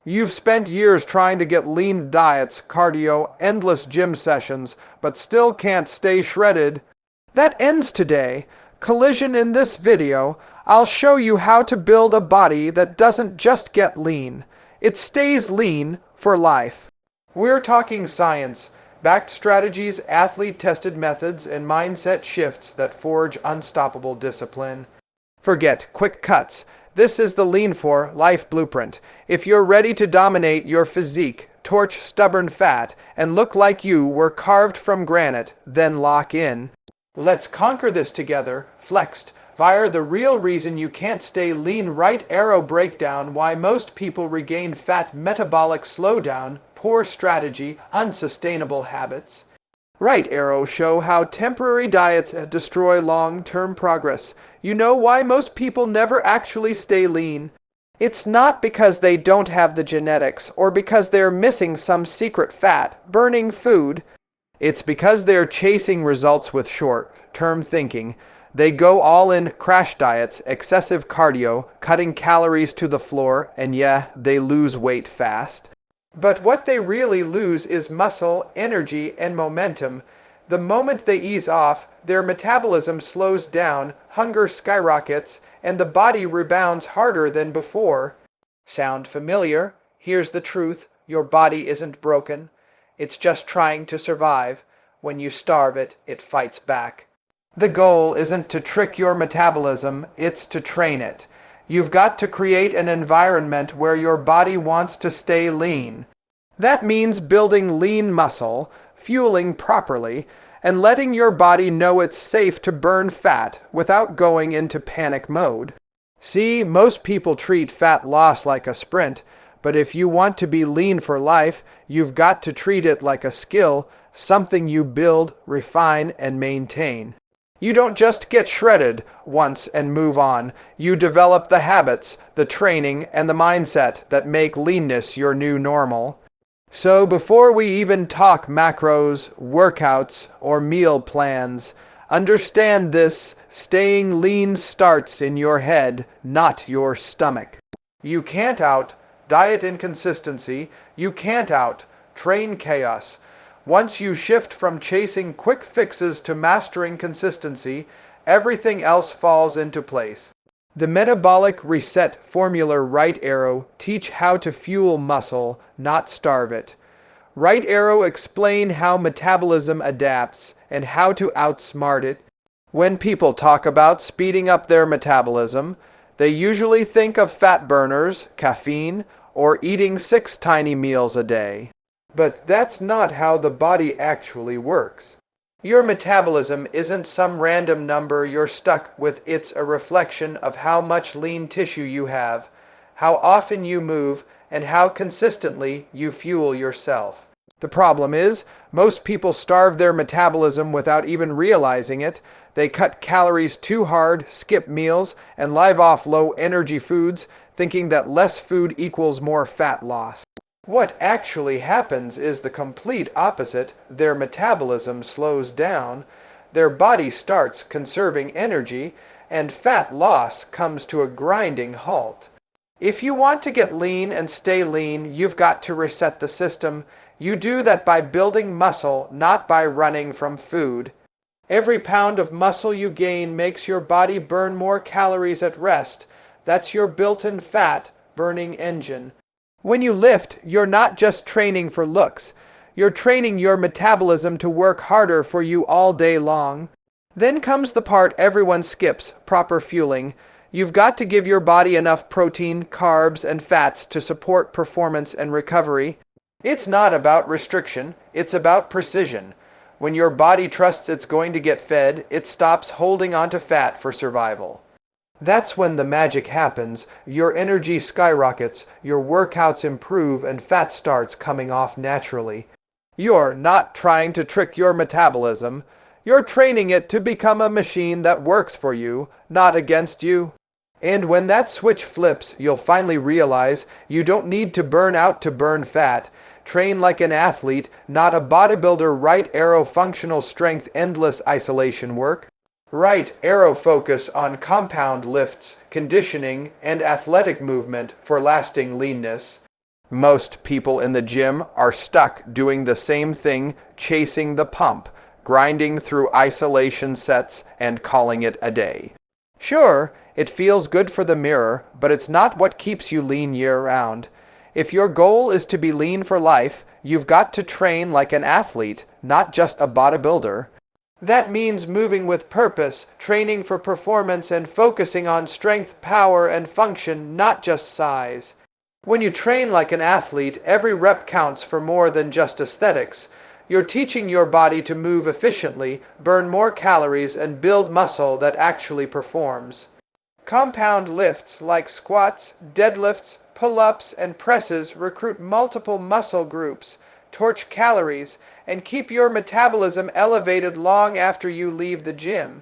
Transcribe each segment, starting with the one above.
You've spent years trying to get lean diets, cardio, endless gym sessions, but still can't stay shredded. That ends today. Collision in this video, I'll show you how to build a body that doesn't just get lean. It stays lean for life. We're talking science, backed strategies, athlete-tested methods, and mindset shifts that forge unstoppable discipline. Forget quick cuts. This is the Lean for Life blueprint. If you're ready to dominate your physique, torch stubborn fat, and look like you were carved from granite, then lock in. Let's conquer this together, flexed, via the real reason you can't stay lean. Right arrow breakdown: why most people regain fat. Metabolic slowdown, poor strategy, unsustainable habits. Right arrow show how temporary diets destroy long-term progress. You know why most people never actually stay lean? It's not because they don't have the genetics or because they're missing some secret fat-burning food. It's because they're chasing results with short-term thinking. They go all in: crash diets, excessive cardio, cutting calories to the floor, and yeah, they lose weight fast. But what they really lose is muscle, energy, and momentum. The moment they ease off, their metabolism slows down, hunger skyrockets, and the body rebounds harder than before. Sound familiar? Here's the truth: your body isn't broken. It's just trying to survive. When you starve it, it fights back. The goal isn't to trick your metabolism, it's to train it. You've got to create an environment where your body wants to stay lean. That means building lean muscle, fueling properly, and letting your body know it's safe to burn fat without going into panic mode. See, most people treat fat loss like a sprint, but if you want to be lean for life, you've got to treat it like a skill, something you build, refine, and maintain. You don't just get shredded once and move on. You develop the habits, the training, and the mindset that make leanness your new normal. So before we even talk macros, workouts, or meal plans, understand this: staying lean starts in your head, not your stomach. You can't out diet inconsistency. You can't out train chaos. Once you shift from chasing quick fixes to mastering consistency, everything else falls into place. The metabolic reset formula. Right arrow teach how to fuel muscle, not starve it. Right arrow explain how metabolism adapts and how to outsmart it. When people talk about speeding up their metabolism, they usually think of fat burners, caffeine, or eating 6 tiny meals a day. But that's not how the body actually works. Your metabolism isn't some random number you're stuck with. It's a reflection of how much lean tissue you have, how often you move, and how consistently you fuel yourself. The problem is, most people starve their metabolism without even realizing it. They cut calories too hard, skip meals, and live off low-energy foods, thinking that less food equals more fat loss. What actually happens is the complete opposite. Their metabolism slows down, their body starts conserving energy, and fat loss comes to a grinding halt. If you want to get lean and stay lean, you've got to reset the system. You do that by building muscle, not by running from food. Every pound of muscle you gain makes your body burn more calories at rest. That's your built-in fat-burning engine. When you lift, you're not just training for looks. You're training your metabolism to work harder for you all day long. Then comes the part everyone skips: proper fueling. You've got to give your body enough protein, carbs, and fats to support performance and recovery. It's not about restriction, it's about precision. When your body trusts it's going to get fed, it stops holding onto fat for survival. That's when the magic happens. Your energy skyrockets, your workouts improve, and fat starts coming off naturally. You're not trying to trick your metabolism. You're training it to become a machine that works for you, not against you. And when that switch flips, you'll finally realize you don't need to burn out to burn fat. Train like an athlete, not a bodybuilder. Right arrow functional strength, endless isolation work. Right arrow focus on compound lifts, conditioning, and athletic movement for lasting leanness. Most people in the gym are stuck doing the same thing, chasing the pump, grinding through isolation sets and calling it a day. Sure, it feels good for the mirror, but it's not what keeps you lean year-round. If your goal is to be lean for life, you've got to train like an athlete, not just a bodybuilder. That means moving with purpose, training for performance, and focusing on strength, power, and function, not just size. When you train like an athlete, every rep counts for more than just aesthetics. You're teaching your body to move efficiently, burn more calories, and build muscle that actually performs. Compound lifts like squats, deadlifts, pull-ups, and presses recruit multiple muscle groups, torch calories, and keep your metabolism elevated long after you leave the gym.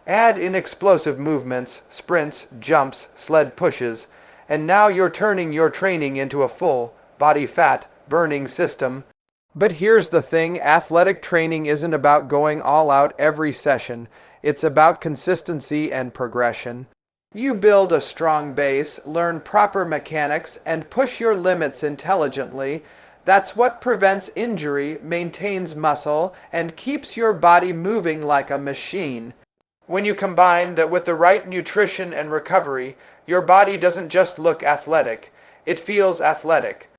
Add in explosive movements, sprints, jumps, sled pushes, and now you're turning your training into a full, body fat burning system. But here's the thing, athletic training isn't about going all out every session. It's about consistency and progression. You build a strong base, learn proper mechanics, and push your limits intelligently. That's what prevents injury, maintains muscle, and keeps your body moving like a machine. When you combine that with the right nutrition and recovery, your body doesn't just look athletic, it feels athletic.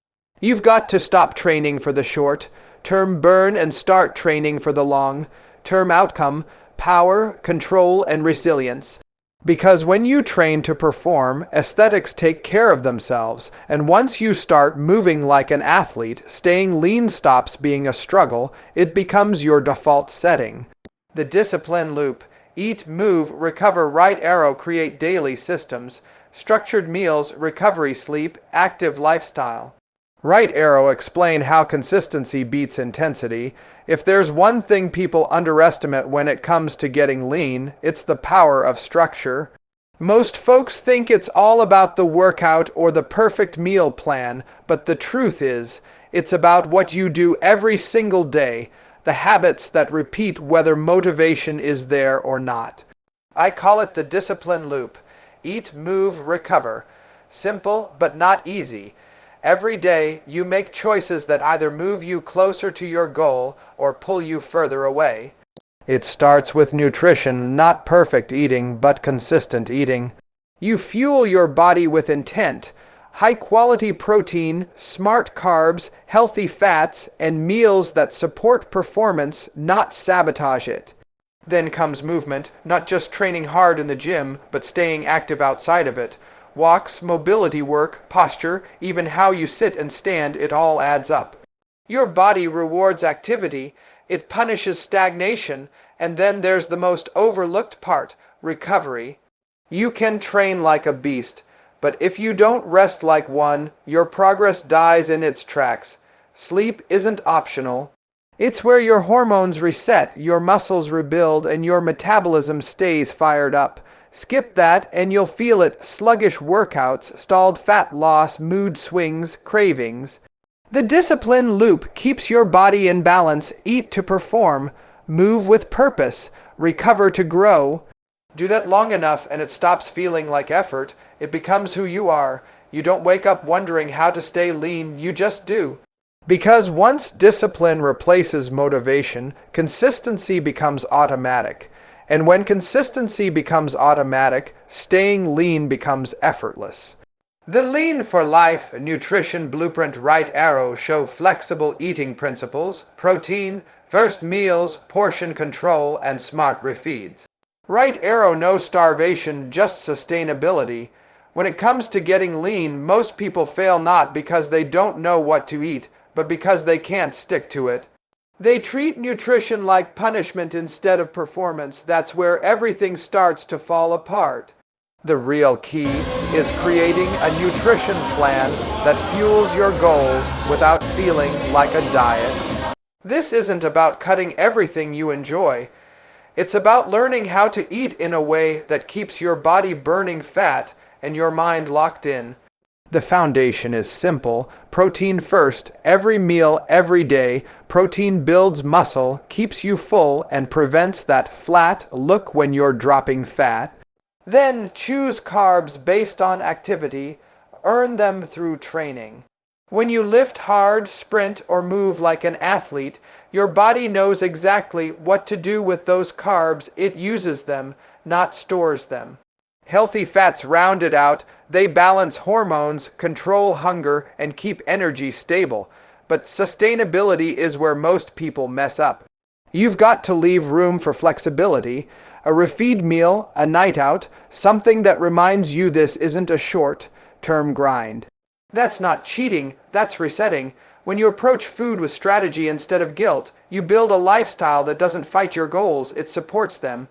You've got to stop training for the short-term burn and start training for the long-term outcome, power, control, and resilience. Because when you train to perform, aesthetics take care of themselves, and once you start moving like an athlete, staying lean stops being a struggle, it becomes your default setting. The discipline loop: eat, move, recover, right arrow, create daily systems, structured meals, recovery, sleep, active lifestyle. Right arrow explain how consistency beats intensity. If there's one thing people underestimate when it comes to getting lean, it's the power of structure. Most folks think it's all about the workout or the perfect meal plan, but the truth is, it's about what you do every single day, the habits that repeat whether motivation is there or not. I call it the discipline loop. Eat, move, recover. Simple, but not easy. Every day, you make choices that either move you closer to your goal or pull you further away. It starts with nutrition, not perfect eating, but consistent eating. You fuel your body with intent. High-quality protein, smart carbs, healthy fats, and meals that support performance, not sabotage it. Then comes movement, not just training hard in the gym, but staying active outside of it. Walks, mobility work, posture, even how you sit and stand, it all adds up. Your body rewards activity, it punishes stagnation, and then there's the most overlooked part, recovery. You can train like a beast, but if you don't rest like one, your progress dies in its tracks. Sleep isn't optional. It's where your hormones reset, your muscles rebuild, and your metabolism stays fired up. Skip that and you'll feel it: sluggish workouts, stalled fat loss, mood swings, cravings. The discipline loop keeps your body in balance. Eat to perform, move with purpose, recover to grow. Do that long enough and it stops feeling like effort. It becomes who you are. You don't wake up wondering how to stay lean, you just do. Because once discipline replaces motivation, consistency becomes automatic. And when consistency becomes automatic, staying lean becomes effortless. The Lean for Life Nutrition Blueprint right arrow show flexible eating principles: protein, first meals, portion control, and smart refeeds. Right arrow: no starvation, just sustainability. When it comes to getting lean, most people fail not because they don't know what to eat, but because they can't stick to it. They treat nutrition like punishment instead of performance. That's where everything starts to fall apart. The real key is creating a nutrition plan that fuels your goals without feeling like a diet. This isn't about cutting everything you enjoy. It's about learning how to eat in a way that keeps your body burning fat and your mind locked in. The foundation is simple: protein first, every meal, every day. Protein builds muscle, keeps you full, and prevents that flat look when you're dropping fat. Then choose carbs based on activity, earn them through training. When you lift hard, sprint, or move like an athlete, your body knows exactly what to do with those carbs. It uses them, not stores them. Healthy fats rounded out, they balance hormones, control hunger, and keep energy stable. But sustainability is where most people mess up. You've got to leave room for flexibility, a refeed meal, a night out, something that reminds you this isn't a short-term grind. That's not cheating, that's resetting. When you approach food with strategy instead of guilt, you build a lifestyle that doesn't fight your goals, it supports them.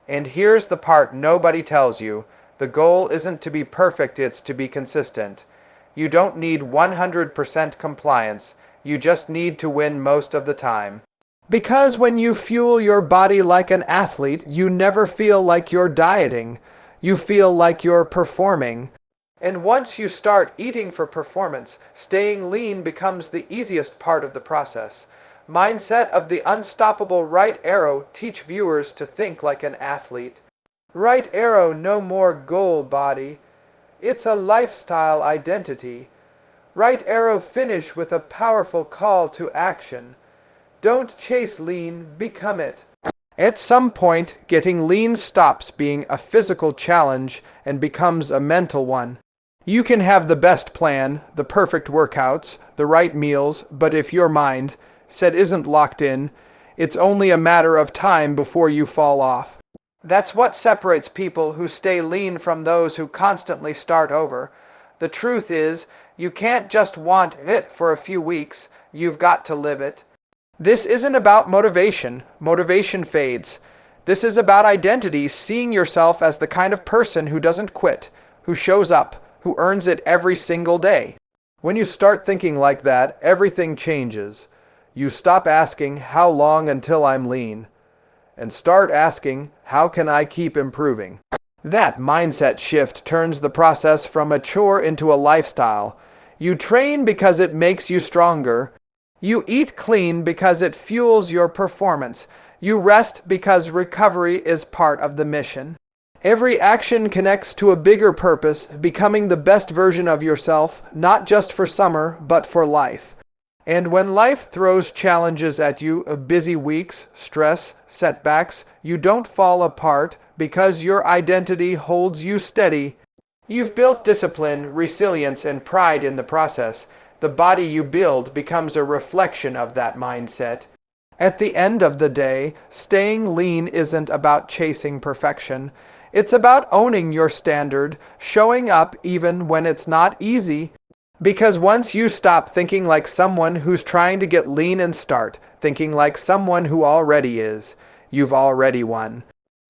And here's the part nobody tells you. The goal isn't to be perfect, it's to be consistent. You don't need 100% compliance, you just need to win most of the time. Because when you fuel your body like an athlete, you never feel like you're dieting. You feel like you're performing. And once you start eating for performance, staying lean becomes the easiest part of the process. Mindset of the unstoppable right arrow teach viewers to think like an athlete. Right arrow, no more goal body. It's a lifestyle identity. Right arrow finish with a powerful call to action. Don't chase lean, become it. At some point, getting lean stops being a physical challenge and becomes a mental one. You can have the best plan, the perfect workouts, the right meals, but if your mind set isn't locked in, it's only a matter of time before you fall off. That's what separates people who stay lean from those who constantly start over. The truth is, you can't just want it for a few weeks, you've got to live it. This isn't about motivation. Motivation fades. This is about identity, seeing yourself as the kind of person who doesn't quit, who shows up, who earns it every single day. When you start thinking like that, everything changes. You stop asking, how long until I'm lean? And start asking, how can I keep improving? That mindset shift turns the process from a chore into a lifestyle. You train because it makes you stronger. You eat clean because it fuels your performance. You rest because recovery is part of the mission. Every action connects to a bigger purpose, becoming the best version of yourself, not just for summer, but for life. And when life throws challenges at you, busy weeks, stress, setbacks, you don't fall apart because your identity holds you steady. You've built discipline, resilience, and pride in the process. The body you build becomes a reflection of that mindset. At the end of the day, staying lean isn't about chasing perfection. It's about owning your standard, showing up even when it's not easy. Because once you stop thinking like someone who's trying to get lean and start thinking like someone who already is, you've already won.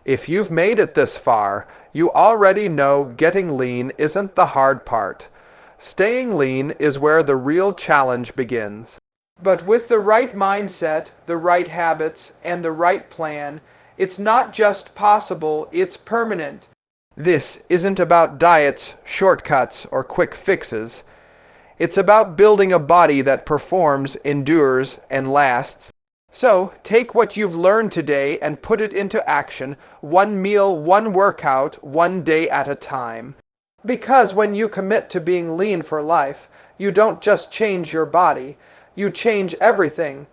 If you've made it this far, you already know getting lean isn't the hard part. Staying lean is where the real challenge begins. But with the right mindset, the right habits, and the right plan, it's not just possible, it's permanent. This isn't about diets, shortcuts, or quick fixes. It's about building a body that performs, endures, and lasts. So, take what you've learned today and put it into action, one meal, one workout, one day at a time. Because when you commit to being lean for life, you don't just change your body, you change everything.